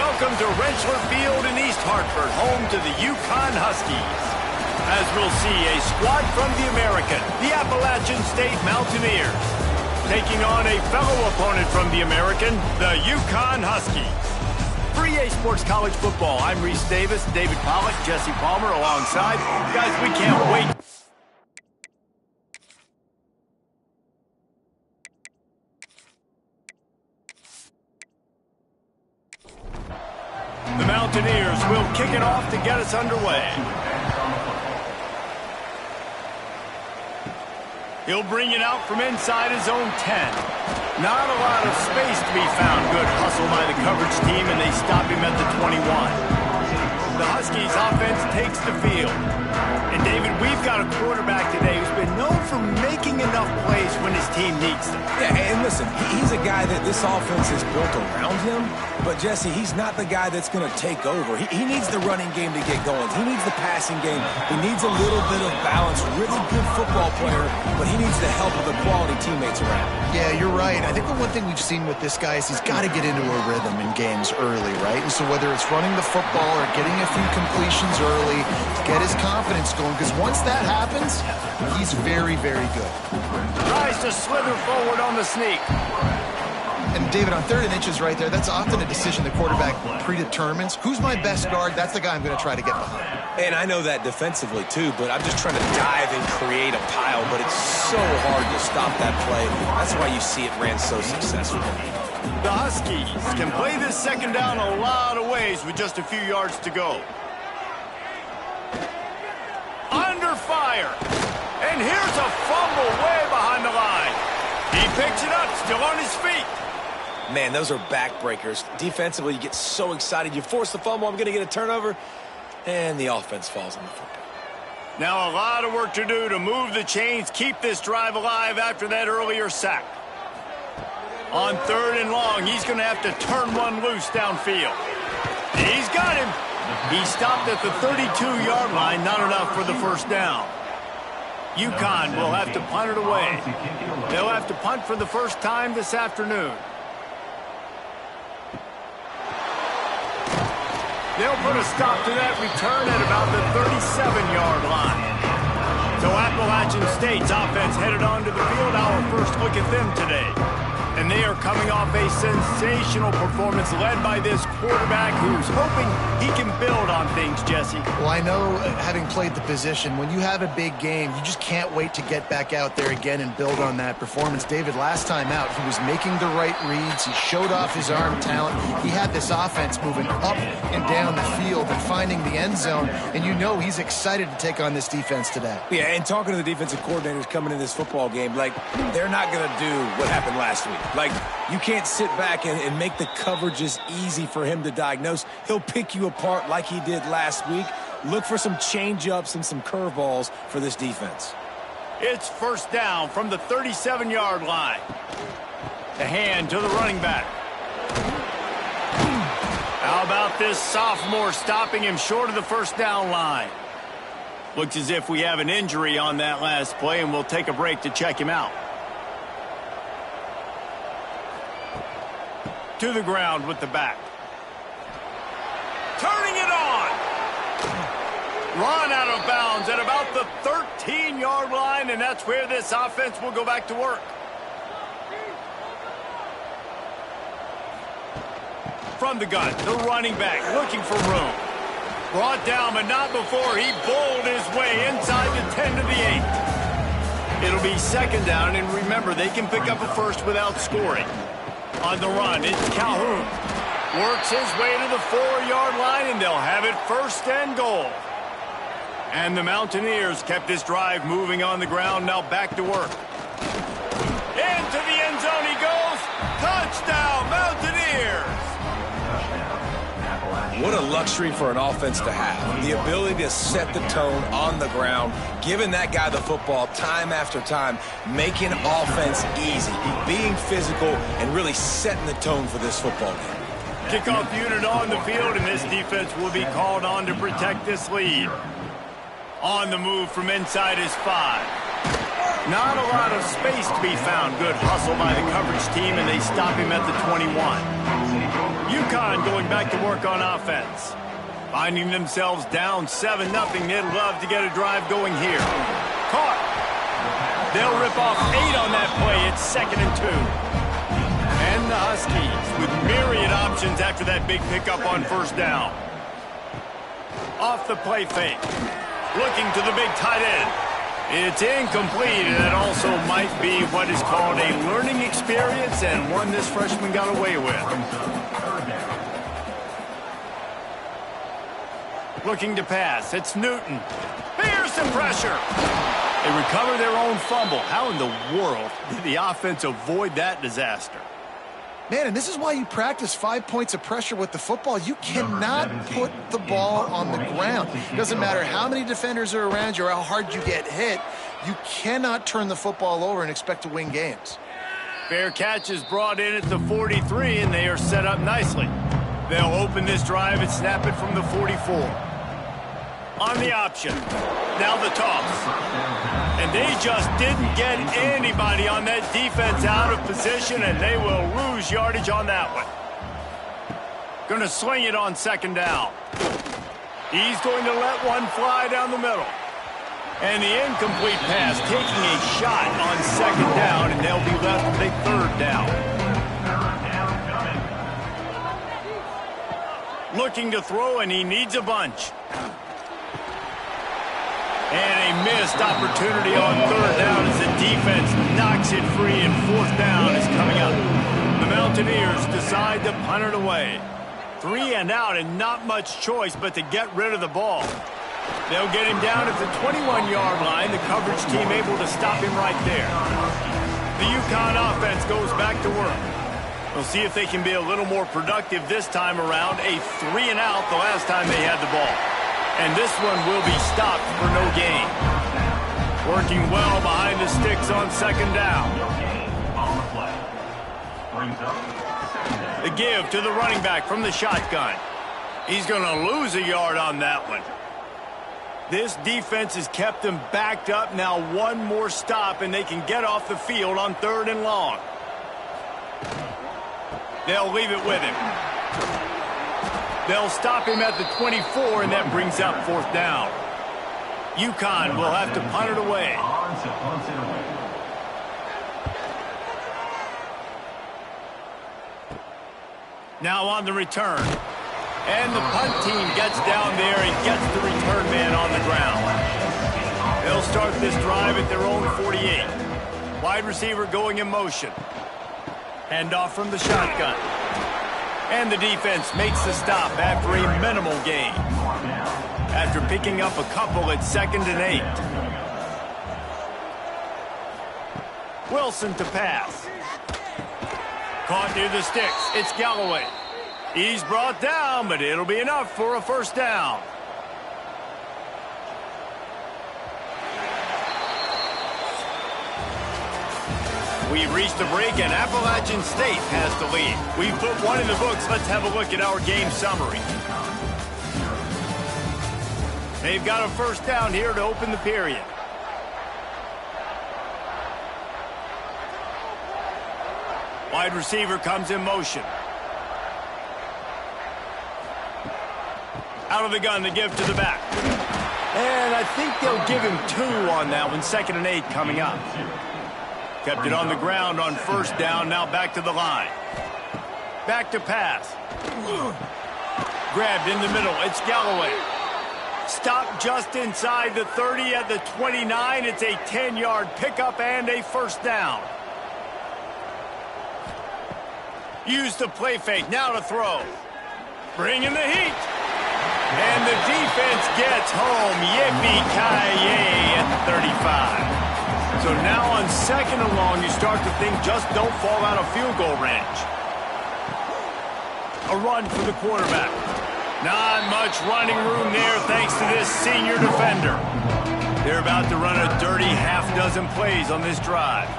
Welcome to Rensselaer Field in East Hartford, home to the Uconn Huskies. As we'll see, a squad from the American, the Appalachian State Mountaineers, taking on a fellow opponent from the American, the Uconn Huskies. For EA Sports College Football, I'm Reese Davis, David Pollock, Jesse Palmer alongside. Guys, we can't wait. The Mountaineers will kick it off to get us underway. He'll bring it out from inside his own 10. Not a lot of space to be found. Good hustle by the coverage team, and they stop him at the 21. The Huskies offense takes the field. And David, we've got a quarterback today who's been known for making enough plays when his team needs them. Yeah, and listen, he's a guy that this offense is built around him. But, Jesse, he's not the guy that's going to take over. He needs the running game to get going. He needs the passing game. He needs a little bit of balance. Really good football player, but he needs the help of the quality teammates around. Yeah, you're right. I think the one thing we've seen with this guy is he's got to get into a rhythm in games early, right? And so whether it's running the football or getting a few completions early to get his confidence going, because once that happens, he's very, very good. Tries to slither forward on the sneak. And, David, on 3rd and inches right there, that's often a decision the quarterback predetermines. Who's my best guard? That's the guy I'm going to try to get behind. And I know that defensively, too, but I'm just trying to dive and create a pile, but it's so hard to stop that play. That's why you see it ran so successfully. The Huskies can play this second down a lot of ways with just a few yards to go. Under fire. And here's a fumble way behind the line. He picks it up, still on his feet. Man, those are backbreakers. Defensively, you get so excited. You force the fumble, I'm going to get a turnover, and the offense falls on the football. Now a lot of work to do to move the chains, keep this drive alive after that earlier sack. On 3rd and long, he's going to have to turn one loose downfield. He's got him. He stopped at the 32-yard line, not enough for the first down. Uconn will have to punt it away. They'll have to punt for the first time this afternoon. They'll put a stop to that return at about the 37-yard line. So Appalachian State's offense headed onto the field. Our first look at them today. And they are coming off a sensational performance led by this quarterback who's hoping he can build on things, Jesse. Well, I know, having played the position, when you have a big game, you just can't wait to get back out there again and build on that performance. David, last time out, he was making the right reads. He showed off his arm talent. He had this offense moving up and down the field and finding the end zone. And you know he's excited to take on this defense today. Yeah, and talking to the defensive coordinators coming in this football game, like, they're not going to do what happened last week. Like, you can't sit back and make the coverages easy for him to diagnose. He'll pick you apart like he did last week. Look for some change-ups and some curveballs for this defense. It's first down from the 37-yard line. The hand to the running back. How about this sophomore stopping him short of the first down line? Looks as if we have an injury on that last play, and we'll take a break to check him out. To the ground with the back. Turning it on. Run out of bounds at about the 13-yard line, and that's where this offense will go back to work. From the gun, the running back looking for room. Brought down, but not before he bowled his way inside the 10 to the 8. It'll be second down, and remember, they can pick up a first without scoring. On the run, it's Calhoun. Works his way to the 4-yard line, and they'll have it first and goal. And the Mountaineers kept this drive moving on the ground, now back to work. Into the end zone he goes. Touchdown, Mountaineers! What a luxury for an offense to have. The ability to set the tone on the ground, giving that guy the football time after time, making offense easy, being physical, and really setting the tone for this football game. Kickoff unit on the field, and this defense will be called on to protect this lead. On the move from inside his 5. Not a lot of space to be found. Good hustle by the coverage team, and they stop him at the 21. Uconn going back to work on offense. Finding themselves down 7-0. They'd love to get a drive going here. Caught. They'll rip off 8 on that play. It's 2nd and 2. And the Huskies with myriad options after that big pickup on first down. Off the play fake. Looking to the big tight end. It's incomplete, and it also might be what is called a learning experience, and one this freshman got away with. Looking to pass. It's Newton. Fearsome pressure. They recover their own fumble. How in the world did the offense avoid that disaster? Man, and this is why you practice 5 points of pressure with the football. You cannot put the ball on the ground. It doesn't matter how many defenders are around you or how hard you get hit. You cannot turn the football over and expect to win games. Fair catch is brought in at the 43, and they are set up nicely. They'll open this drive and snap it from the 44. On the option. Now the toss. And they just didn't get anybody on that defense out of position, and they will lose yardage on that one. Going to swing it on 2nd down. He's going to let one fly down the middle. And the incomplete pass taking a shot on 2nd down, and they'll be left with a 3rd down. Looking to throw, and he needs a bunch. And a missed opportunity on 3rd down as the defense knocks it free, and 4th down is coming up. The Mountaineers decide to punt it away. 3 and out, and not much choice but to get rid of the ball. They'll get him down at the 21-yard line. The coverage team able to stop him right there. The Uconn offense goes back to work. We'll see if they can be a little more productive this time around. A 3 and out the last time they had the ball. And this one will be stopped for no gain. Working well behind the sticks on 2nd down. The give to the running back from the shotgun. He's going to lose a yard on that one. This defense has kept them backed up. Now one more stop, and they can get off the field on 3rd and long. They'll leave it with him. They'll stop him at the 24, and that brings up 4th down. Uconn will have to punt it away. Now on the return. And the punt team gets down there and gets the return man on the ground. They'll start this drive at their own 48. Wide receiver going in motion. Handoff from the shotgun. And the defense makes the stop after a minimal gain. After picking up a couple at 2nd and 8. Wilson to pass. Caught near the sticks. It's Galloway. He's brought down, but it'll be enough for a 1st down. We've reached the break, and Appalachian State has the lead. We've put one in the books. Let's have a look at our game summary. They've got a 1st down here to open the period. Wide receiver comes in motion. Out of the gun to give to the back. And I think they'll give him 2 on that one. 2nd and 8 coming up. Kept it on the ground on 1st down. Now back to the line. Back to pass. Grabbed in the middle. It's Galloway. Stopped just inside the 30 at the 29. It's a 10-yard pickup and a 1st down. Use the play fake. Now to throw. Bringing the heat. And the defense gets home. Yippee-ki-yay at the 35. So now on 2nd and long, you start to think just don't fall out of field goal range. A run for the quarterback. Not much running room there thanks to this senior defender. They're about to run a dirty half-dozen plays on this drive.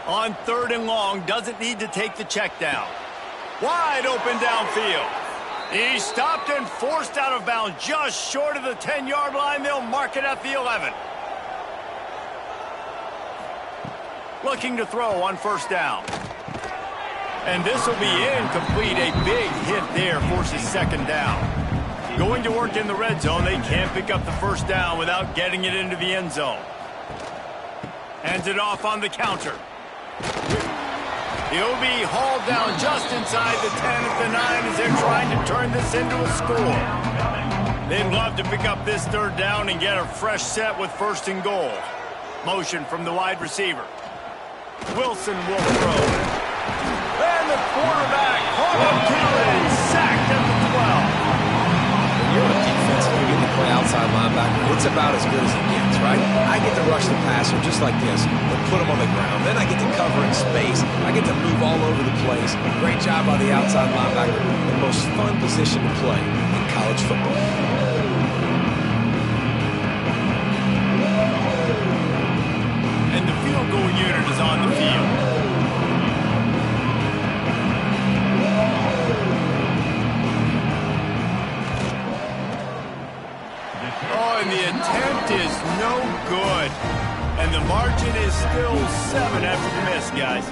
On 3rd and long, doesn't need to take the check down. Wide open downfield. He stopped and forced out of bounds just short of the 10-yard line. They'll mark it at the 11. looking to throw on first down. And this will be incomplete. A big hit there forces second down. Going to work in the red zone. They can't pick up the first down without getting it into the end zone. Hands it off on the counter. He'll be hauled down just inside the 10 at the 9 as they're trying to turn this into a score. They'd love to pick up this third down and get a fresh set with first and goal. Motion from the wide receiver. Wilson will throw. And the quarterback caught up to and sacked at the 12. When you're on defense and you're getting to play outside linebacker, it's about as good as it gets, right? I get to rush the passer just like this and put him on the ground. Then I get to cover in space. I get to move all over the place. Great job by the outside linebacker. The most fun position to play in college football. And the field goal unit is on the field. Oh, and the attempt is no good. And the margin is still 7 after the miss, guys.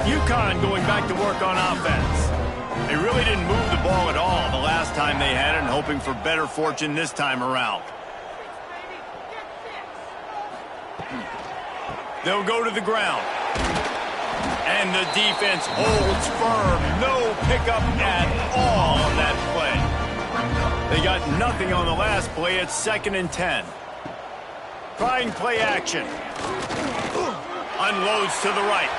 Uconn going back to work on offense. They really didn't move the ball at all the last time they had it, and hoping for better fortune this time around. They'll go to the ground. And the defense holds firm. No pickup at all on that play. They got nothing on the last play. It's 2nd and 10. Trying play action. Unloads to the right.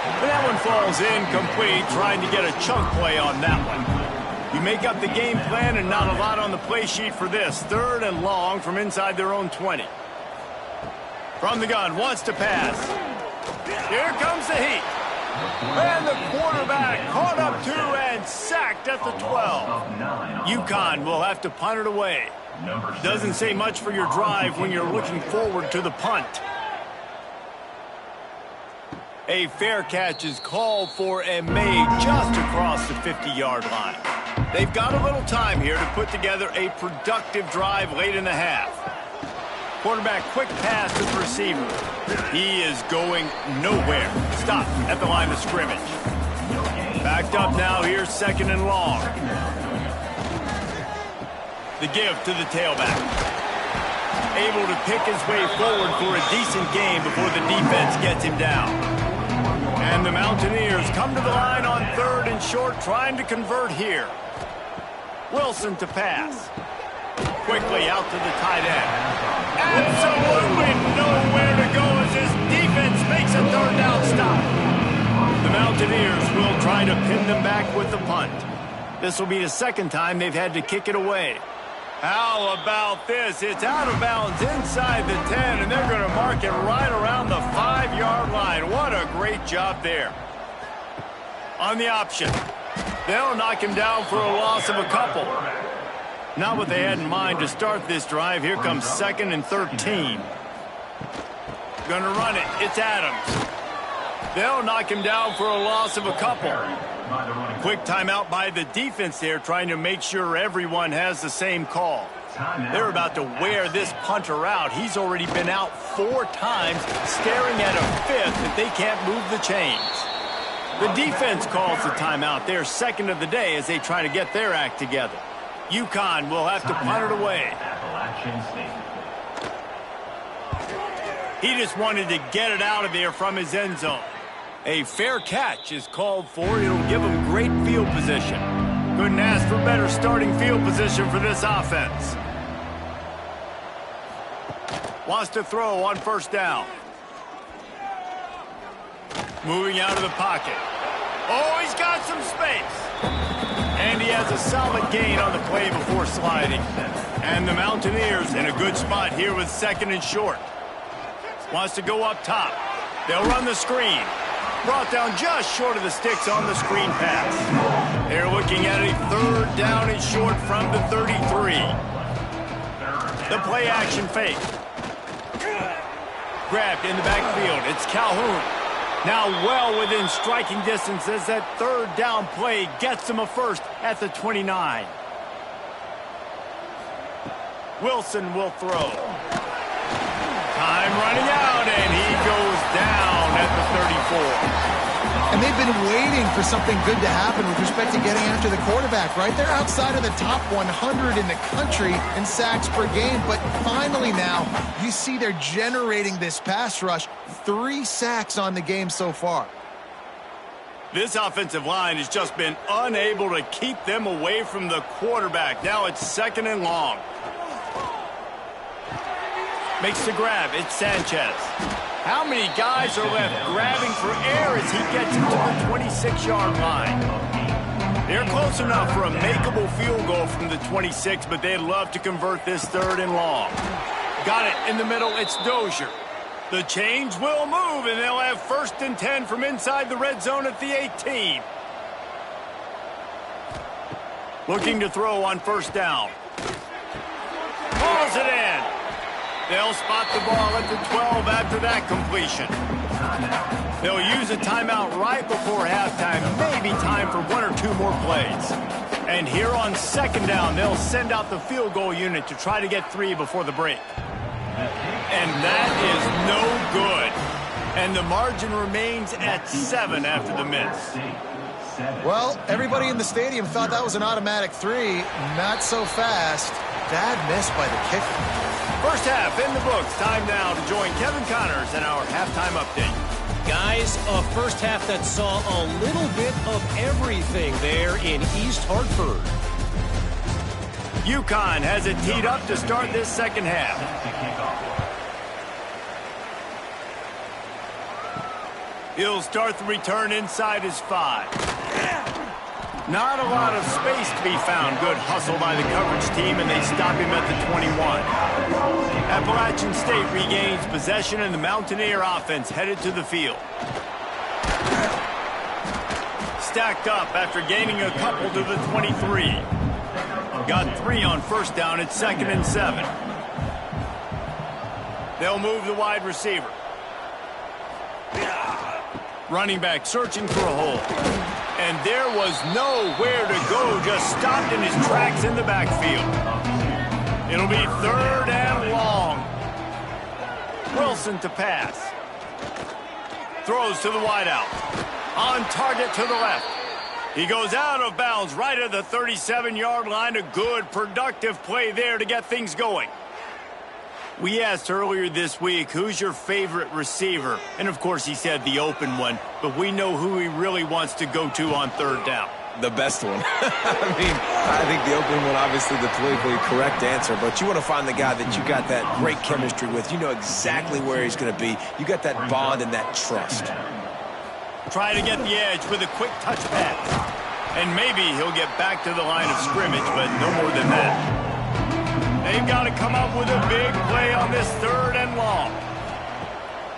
But that one falls incomplete, trying to get a chunk play on that one. You make up the game plan and not a lot on the play sheet for this. 3rd and long from inside their own 20. From the gun, wants to pass. Here comes the heat. And the quarterback caught up to and sacked at the 12. Uconn will have to punt it away. Doesn't say much for your drive when you're looking forward to the punt. A fair catch is called for and made just across the 50-yard line. They've got a little time here to put together a productive drive late in the half. Quarterback quick pass to the receiver. He is going nowhere. Stopped at the line of scrimmage. Backed up now. Here's 2nd and long. The give to the tailback. Able to pick his way forward for a decent game before the defense gets him down. And the Mountaineers come to the line on 3rd and short, trying to convert here. Wilson to pass. Quickly out to the tight end. Absolutely nowhere to go as his defense makes a 3rd down stop. The Mountaineers will try to pin them back with the punt. This will be the 2nd time they've had to kick it away. How about this? It's out of bounds inside the 10, and they're going to mark it right around the 5-yard line. What a great job there. On the option. They'll knock him down for a loss of a couple. Not what they had in mind to start this drive. Here comes 2nd and 13. Gonna run it. It's Adams. They'll knock him down for a loss of a couple. Quick timeout by the defense there, trying to make sure everyone has the same call. They're about to wear this punter out. He's already been out 4 times, staring at a 5th if they can't move the chains. The defense calls the timeout. They're 2nd of the day as they try to get their act together. Uconn will have to punt it away. He just wanted to get it out of there from his end zone. A fair catch is called for. It'll give him great field position. Couldn't ask for better starting field position for this offense. Wants to throw on first down. Moving out of the pocket. Oh, he's got some space. And he has a solid gain on the play before sliding. And the Mountaineers in a good spot here with 2nd and short. Wants to go up top. They'll run the screen. Brought down just short of the sticks on the screen pass. They're looking at a 3rd down and short from the 33. The play action fake. Grabbed in the backfield. It's Calhoun. Now well within striking distance as that 3rd down play gets him a first at the 29. Wilson will throw. Time running out, and he goes down at the 34. And they've been waiting for something good to happen with respect to getting after the quarterback, right? They're outside of the top 100 in the country in sacks per game, but finally now you see they're generating this pass rush. 3 sacks on the game so far. This offensive line has just been unable to keep them away from the quarterback. Now it's 2nd and long. Makes the grab. It's Sanchez. How many guys are left grabbing for air as he gets into the 26-yard line? They're close enough for a makeable field goal from the 26, but they'd love to convert this 3rd and long. Got it in the middle. It's Dozier. The chains will move, and they'll have 1st and 10 from inside the red zone at the 18. Looking to throw on 1st down. Pulls it in. They'll spot the ball at the 12 after that completion. They'll use a timeout right before halftime, maybe time for 1 or 2 more plays. And here on 2nd down, they'll send out the field goal unit to try to get 3 before the break. And that is no good. And the margin remains at 7 after the miss. Well, everybody in the stadium thought that was an automatic 3. Not so fast. Bad miss by the kicker. First half in the books. Time now to join Kevin Connors in our halftime update. Guys, a first half that saw a little bit of everything there in East Hartford. Uconn has it teed up to start this 2nd half. He'll start the return inside his 5. Not a lot of space to be found. Good hustle by the coverage team, and they stop him at the 21. Appalachian State regains possession, and the Mountaineer offense headed to the field. Stacked up after gaining a couple to the 23. Got 3 on 1st down. It's 2nd and 7. They'll move the wide receiver. Running back searching for a hole. And there was nowhere to go, just stopped in his tracks in the backfield. It'll be 3rd and long. Wilson to pass. Throws to the wideout. On target to the left. He goes out of bounds right at the 37-yard line. A good, productive play there to get things going. We asked earlier this week, who's your favorite receiver? And, of course, he said the open one. But we know who he really wants to go to on 3rd down. The best one. I think the open one, obviously, the politically correct answer. But you want to find the guy that you got that great chemistry with. You know exactly where he's going to be. You got that bond and that trust. Try to get the edge with a quick touch pass. And maybe he'll get back to the line of scrimmage, but no more than that. They've got to come up with a big play on this 3rd and long.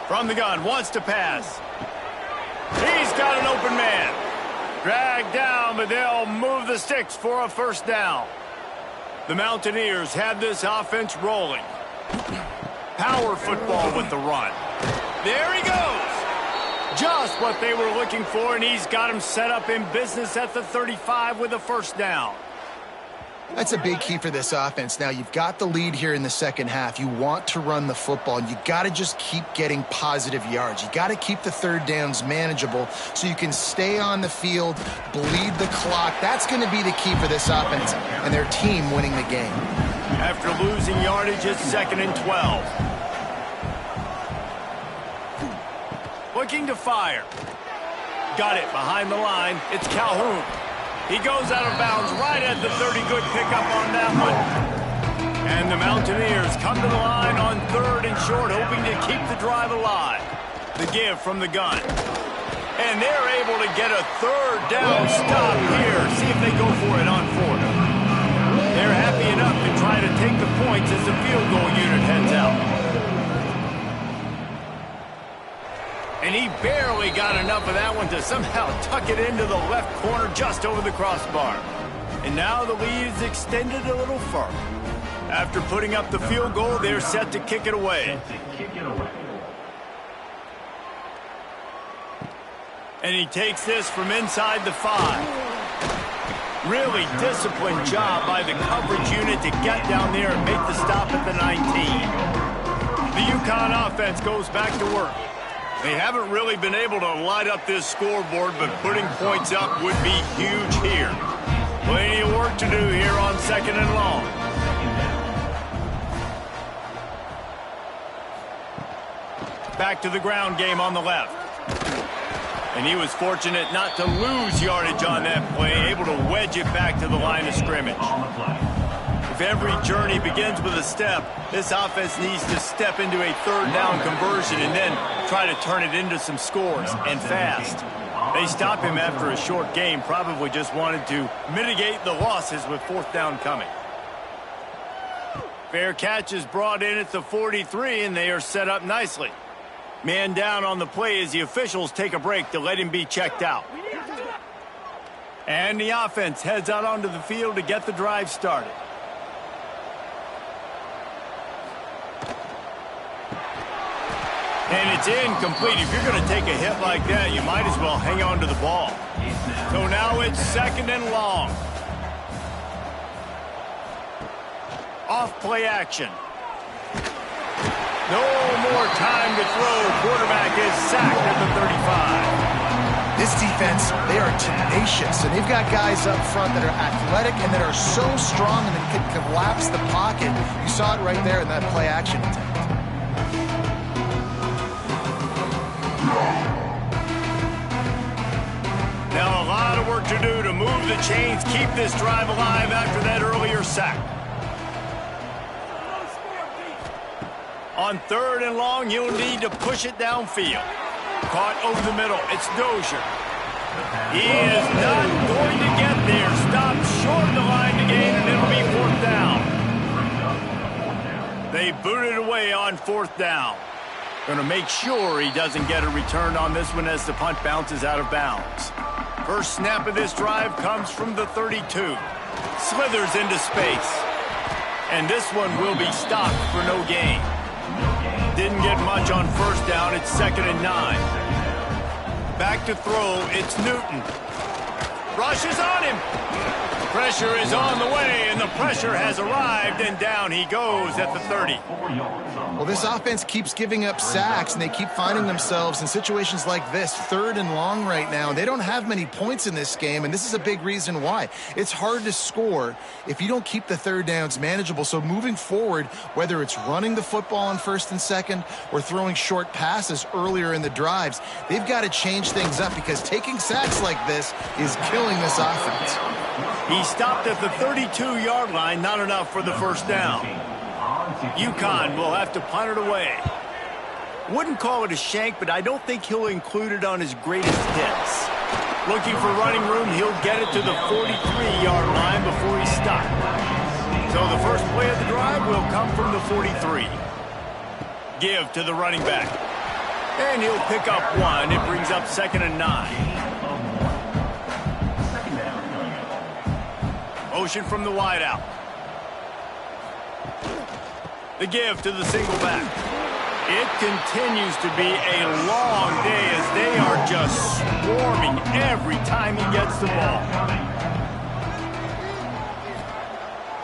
From the gun, wants to pass. He's got an open man. Dragged down, but they'll move the sticks for a 1st down. The Mountaineers have this offense rolling. Power football with the run. There he goes. Just what they were looking for, and he's got him set up in business at the 35 with a 1st down. That's a big key for this offense. Now, you've got the lead here in the 2nd half. You want to run the football, and you got to just keep getting positive yards. You got to keep the 3rd downs manageable so you can stay on the field, bleed the clock. That's going to be the key for this offense and their team winning the game. After losing yardage, it's 2nd and 12. Looking to fire. Got it behind the line. It's Calhoun. He goes out of bounds right at the 30. Good pickup on that one. And the Mountaineers come to the line on 3rd and short, hoping to keep the drive alive. The give from the gun. And they're able to get a 3rd down stop here. See if they go for it on 4th. They're happy enough to try to take the points as the field goal unit heads out. And he barely got enough of that one to somehow tuck it into the left corner just over the crossbar. And now the lead is extended a little further. After putting up the field goal, they're set to kick it away. And he takes this from inside the 5. Really disciplined job by the coverage unit to get down there and make the stop at the 19. The Uconn offense goes back to work. They haven't really been able to light up this scoreboard, but putting points up would be huge here. Plenty of work to do here on 2nd and long. Back to the ground game on the left. And he was fortunate not to lose yardage on that play, able to wedge it back to the line of scrimmage. If every journey begins with a step, this offense needs to step into a 3rd down conversion and then try to turn it into some scores, and fast. They stop him after a short game, probably just wanted to mitigate the losses with 4th down coming. Fair catch is brought in at the 43, and they are set up nicely. Man down on the play as the officials take a break to let him be checked out. And the offense heads out onto the field to get the drive started. And it's incomplete. If you're going to take a hit like that, you might as well hang on to the ball. So now it's 2nd and long. Off play action. No more time to throw. Quarterback is sacked at the 35. This defense, they are tenacious, and they've got guys up front that are athletic and that are so strong and that can collapse the pocket. You saw it right there in that play action attempt. Now a lot of work to do to move the chains, keep this drive alive after that earlier sack. On 3rd and long, he'll need to push it downfield. Caught over the middle. It's Dozier. He is not going to get there. Stopped short of the line to gain, and it'll be 4th down. They booted away on 4th down. Going to make sure he doesn't get a return on this one as the punt bounces out of bounds. First snap of this drive comes from the 32. Slithers into space. And this one will be stopped for no gain. Didn't get much on 1st down. It's 2nd and 9. Back to throw. It's Newton. Rushes on him. Pressure is on the way, and the pressure has arrived, and down he goes at the 30. Well, this offense keeps giving up sacks, and they keep finding themselves in situations like this, 3rd and long right now. They don't have many points in this game, and this is a big reason why. It's hard to score if you don't keep the 3rd downs manageable. So moving forward, whether it's running the football on 1st and 2nd or throwing short passes earlier in the drives, they've got to change things up because taking sacks like this is killing this offense. He stopped at the 32-yard line, not enough for the 1st down. Uconn will have to punt it away. Wouldn't call it a shank, but I don't think he'll include it on his greatest hits. Looking for running room, he'll get it to the 43-yard line before he's stopped. So the first play of the drive will come from the 43. Give to the running back. And he'll pick up 1. It brings up 2nd and 9. Motion from the wideout. The give to the single back. It continues to be a long day as they are just swarming every time he gets the ball.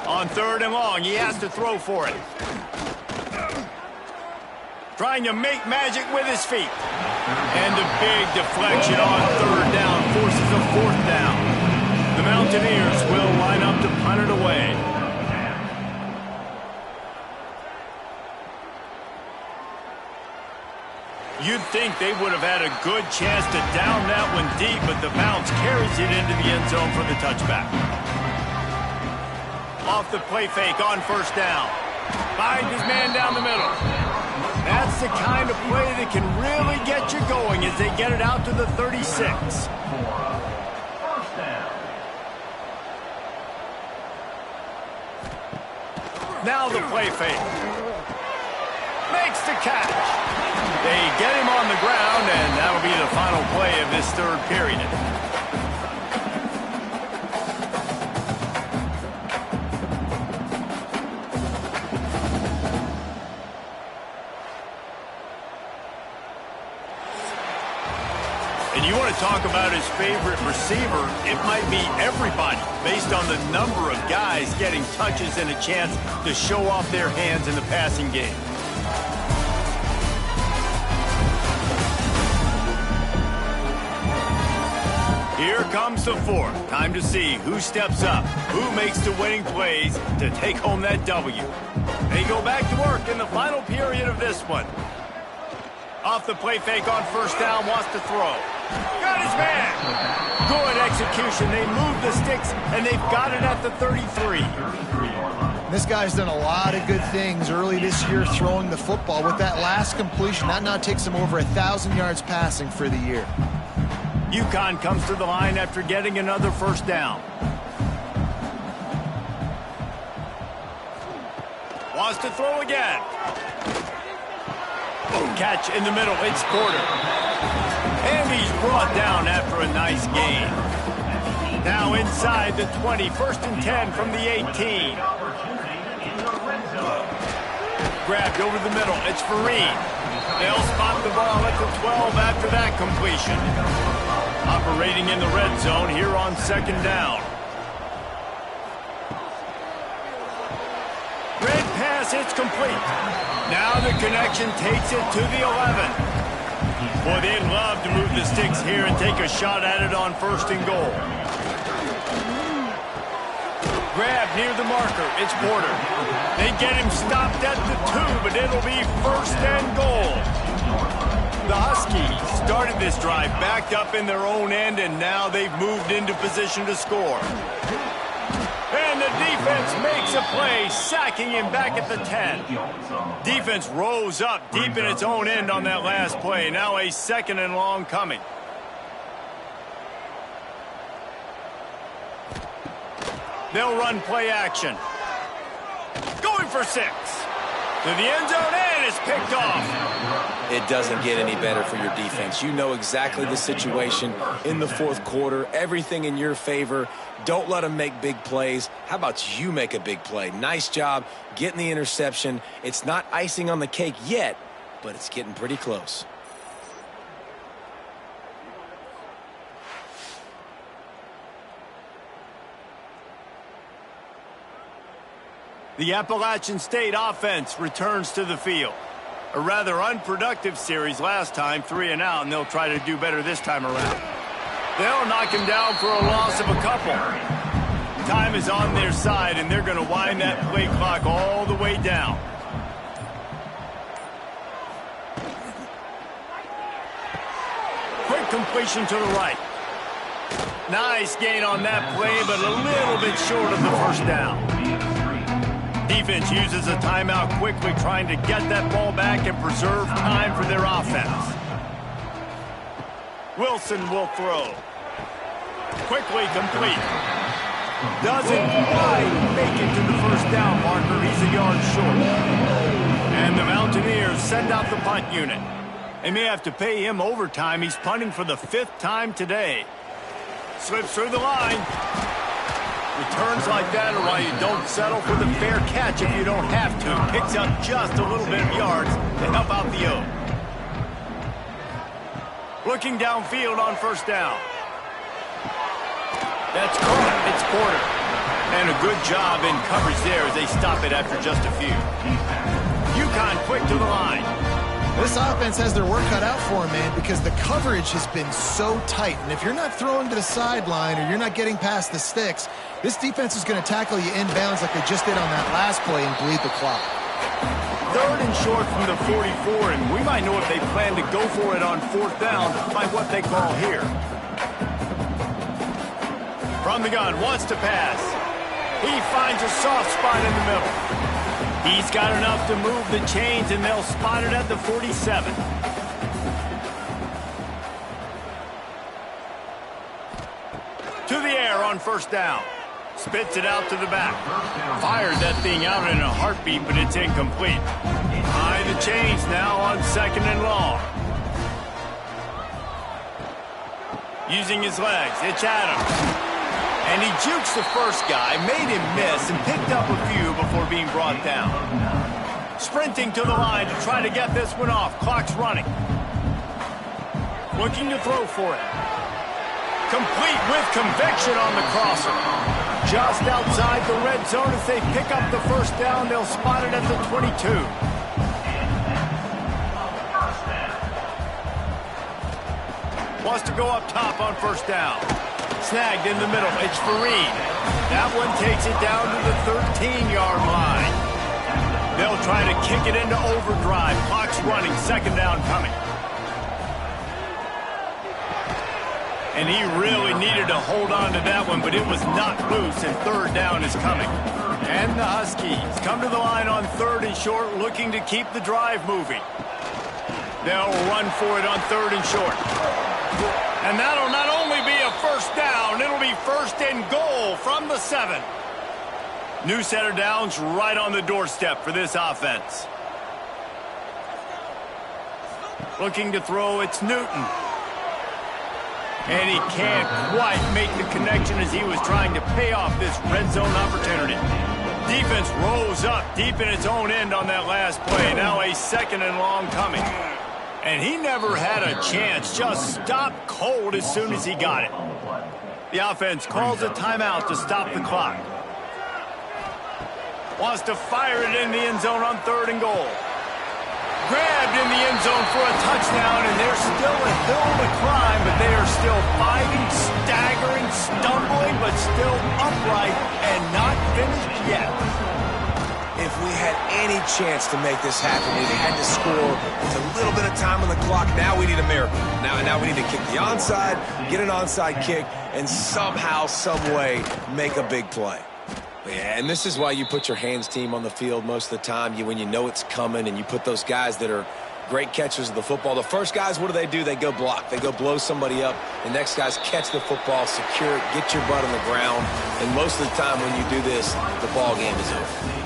On 3rd and long, he has to throw for it. Trying to make magic with his feet. And a big deflection on 3rd down forces a 4th down. The Mountaineers will line up to punt it away. You'd think they would have had a good chance to down that one deep, but the bounce carries it into the end zone for the touchback. Off the play fake on 1st down. Finds his man down the middle. That's the kind of play that can really get you going as they get it out to the 36. Now the play fake. Makes the catch. They get him on the ground, and that'll be the final play of this 3rd period. And you want to talk about his favorite receiver, it might be everybody based on the number of guys getting touches and a chance to show off their hands in the passing game. Here comes the fourth. Time to see who steps up, who makes the winning plays to take home that W. They go back to work in the final period of this one. Off the play fake on first down, wants to throw. Got his man. Good execution. They move the sticks, and they've got it at the 33. This guy's done a lot of good things early this year throwing the football. With that last completion, that now takes him over 1,000 yards passing for the year. Uconn comes to the line after getting another first down. Wants to throw again. Catch in the middle. It's Porter. And he's brought down after a nice gain. Now inside the 20. First and 10 from the 18. Grabbed over the middle. It's Fareed. They'll spot the ball at the 12 after that completion. Operating in the red zone here on second down. Red pass, it's complete. Now the connection takes it to the 11. Boy, they'd love to move the sticks here and take a shot at it on first and goal. Grab near the marker. It's Porter. They get him stopped at the 2, but it'll be first and goal. The Huskies started this drive backed up in their own end, and now they've moved into position to score. And the defense makes a play, sacking him back at the 10. Defense rose up deep in its own end on that last play. Now a second and long coming. They'll run play action. Going for 6. To the end zone, and it's picked off. It doesn't get any better for your defense. You know exactly the situation in the fourth quarter. Everything in your favor. Don't let them make big plays. How about you make a big play? Nice job getting the interception. It's not icing on the cake yet, but it's getting pretty close. The Appalachian State offense returns to the field. A rather unproductive series last time, 3 and out, and they'll try to do better this time around. They'll knock him down for a loss of a couple. Time is on their side, and they're going to wind that play clock all the way down. Quick completion to the right. Nice gain on that play, but a little bit short of the first down. Defense uses a timeout quickly, trying to get that ball back and preserve time for their offense. Wilson will throw. Quickly complete. Doesn't quite make it to the first down marker. He's a yard short. And the Mountaineers send out the punt unit. They may have to pay him overtime. He's punting for the 5th time today. Slips through the line. Returns like that are why you don't settle for the fair catch if you don't have to. Picks up just a little bit of yards to help out the O. Looking downfield on first down. That's caught. It's Porter. And a good job in coverage there as they stop it after just a few. Uconn quick to the line. This offense has their work cut out for them, man, because the coverage has been so tight. And if you're not throwing to the sideline or you're not getting past the sticks, this defense is going to tackle you inbounds like they just did on that last play and bleed the clock. 3rd and short from the 44, and we might know if they plan to go for it on 4th down by what they call here. From the gun, wants to pass. He finds a soft spot in the middle. He's got enough to move the chains, and they'll spot it at the 47. To the air on first down. Spits it out to the back. Fired that thing out in a heartbeat, but it's incomplete. Behind the chains now on 2nd and long. Using his legs, it's Adams. And he jukes the first guy, made him miss, and picked up a few before being brought down. Sprinting to the line to try to get this one off. Clock's running. Looking to throw for it. Complete with conviction on the crosser. Just outside the red zone as they pick up the first down. They'll spot it at the 22. Wants to go up top on first down. Snagged in the middle. It's Fareed. That one takes it down to the 13-yard line. They'll try to kick it into overdrive. Clock's running. Second down coming. And he really needed to hold on to that one, but it was not loose, and third down is coming. And the Huskies come to the line on 3rd and short, looking to keep the drive moving. They'll run for it on 3rd and short. And that'll not only be a first down, it'll be 1st and goal from the 7. New set of downs right on the doorstep for this offense. Looking to throw, it's Newton. And he can't quite make the connection as he was trying to pay off this red zone opportunity. Defense rose up deep in its own end on that last play. Now a 2nd and long coming. And he never had a chance. Just stopped cold as soon as he got it. The offense calls a timeout to stop the clock. Wants to fire it in the end zone on 3rd and goal. Grabbed in the end zone for a touchdown, and there's still a hill to climb, but they are still fighting, staggering, stumbling, but still upright and not finished yet. If we had any chance to make this happen, we had to score with a little bit of time on the clock. Now we need a miracle. Now we need to kick the onside, get an onside kick, and somehow, some way, make a big play. Yeah, and this is why you put your hands team on the field most of the time. When you know it's coming, and you put those guys that are great catchers of the football. The first guys, what do? They go block. They go blow somebody up. The next guys catch the football, secure it, get your butt on the ground. And most of the time when you do this, the ball game is over.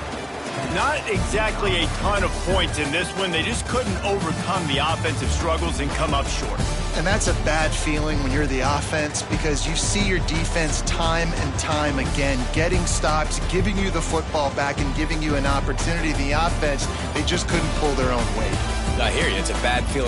Not exactly a ton of points in this one. They just couldn't overcome the offensive struggles and come up short. And that's a bad feeling when you're the offense, because you see your defense time and time again getting stops, giving you the football back, and giving you an opportunity. The offense, they just couldn't pull their own weight. I hear you. It's a bad feeling.